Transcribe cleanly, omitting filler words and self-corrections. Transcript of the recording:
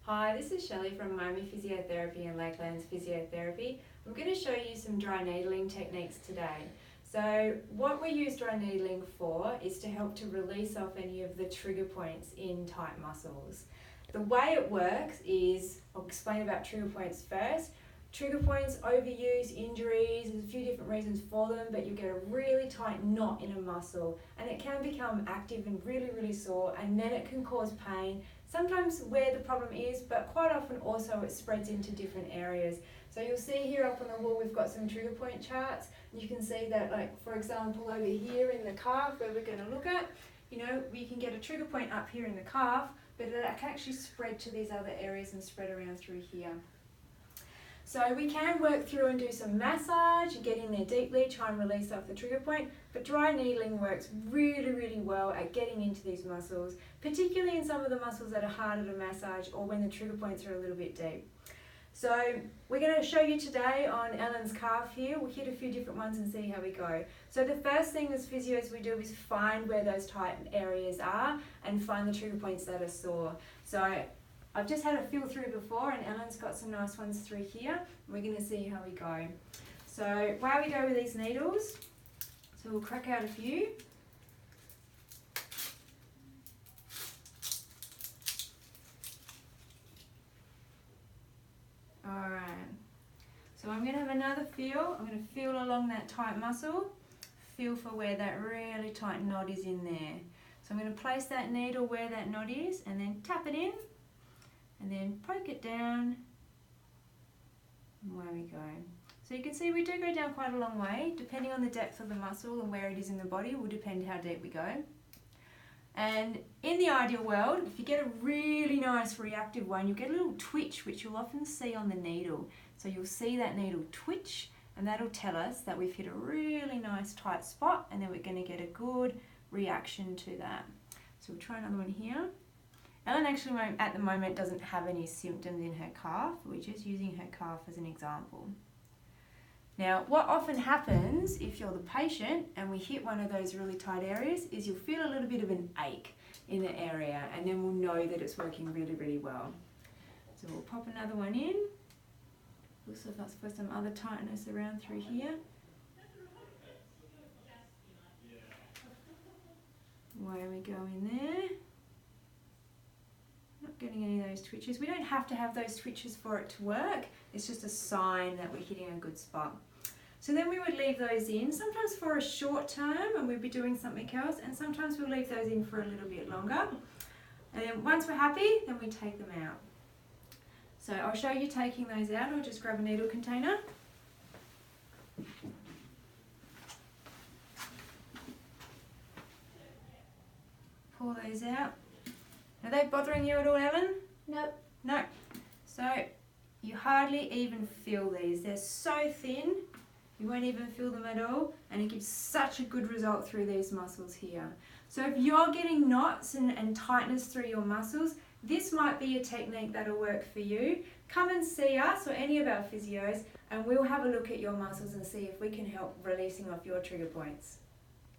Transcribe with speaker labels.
Speaker 1: Hi, this is Shelley from Miami Physiotherapy and Lakelands Physiotherapy. I'm going to show you some dry needling techniques today. So what we use dry needling for is to help to release off any of the trigger points in tight muscles. The way it works is, I'll explain about trigger points first. Trigger points, overuse, injuries, there's a few different reasons for them, but you get a really tight knot in a muscle and it can become active and really sore, and then it can cause pain, sometimes where the problem is, but quite often also it spreads into different areas. So you'll see here up on the wall we've got some trigger point charts. You can see that, like for example over here in the calf where we're going to look at, we can get a trigger point up here in the calf, but it can actually spread to these other areas and spread around through here. So we can work through and do some massage, get in there deeply, try and release off the trigger point, but dry needling works really well at getting into these muscles, particularly in some of the muscles that are harder to massage or when the trigger points are a little bit deep. So we're going to show you today on Ellen's calf here. We'll hit a few different ones and see how we go. So the first thing as physios we do is find where those tight areas are and find the trigger points that are sore. So I've just had a feel through before and Ellen's got some nice ones through here. We're going to see how we go. So where we go with these needles, so we'll crack out a few. Alright, so I'm going to have another feel. I'm going to feel along that tight muscle, feel for where that really tight knot is in there. So I'm going to place that needle where that knot is and then tap it in. And then poke it down, and away we go. So you can see we do go down quite a long way, depending on the depth of the muscle and where it is in the body will depend how deep we go. And in the ideal world, if you get a really nice reactive one, you'll get a little twitch, which you'll often see on the needle. So you'll see that needle twitch, and that'll tell us that we've hit a really nice tight spot, and then we're going to get a good reaction to that. So we'll try another one here. Ellen actually at the moment doesn't have any symptoms in her calf. We're just using her calf as an example. Now, what often happens if you're the patient and we hit one of those really tight areas is you'll feel a little bit of an ache in the area, and then we'll know that it's working really well. So we'll pop another one in. Looks like that's for some other tightness around through here. Where we go in there. Not getting any of those twitches. We don't have to have those twitches for it to work. It's just a sign that we're hitting a good spot. So then we would leave those in, sometimes for a short term and we'd be doing something else, and sometimes we'll leave those in for a little bit longer. And then once we're happy, then we take them out. So I'll show you taking those out. I'll just grab a needle container. Pull those out. Are they bothering you at all, Ellen?
Speaker 2: Nope.
Speaker 1: No. So you hardly even feel these. They're so thin, you won't even feel them at all, and it gives such a good result through these muscles here. So if you're getting knots and tightness through your muscles, this might be a technique that'll work for you. Come and see us or any of our physios and we'll have a look at your muscles and see if we can help releasing off your trigger points.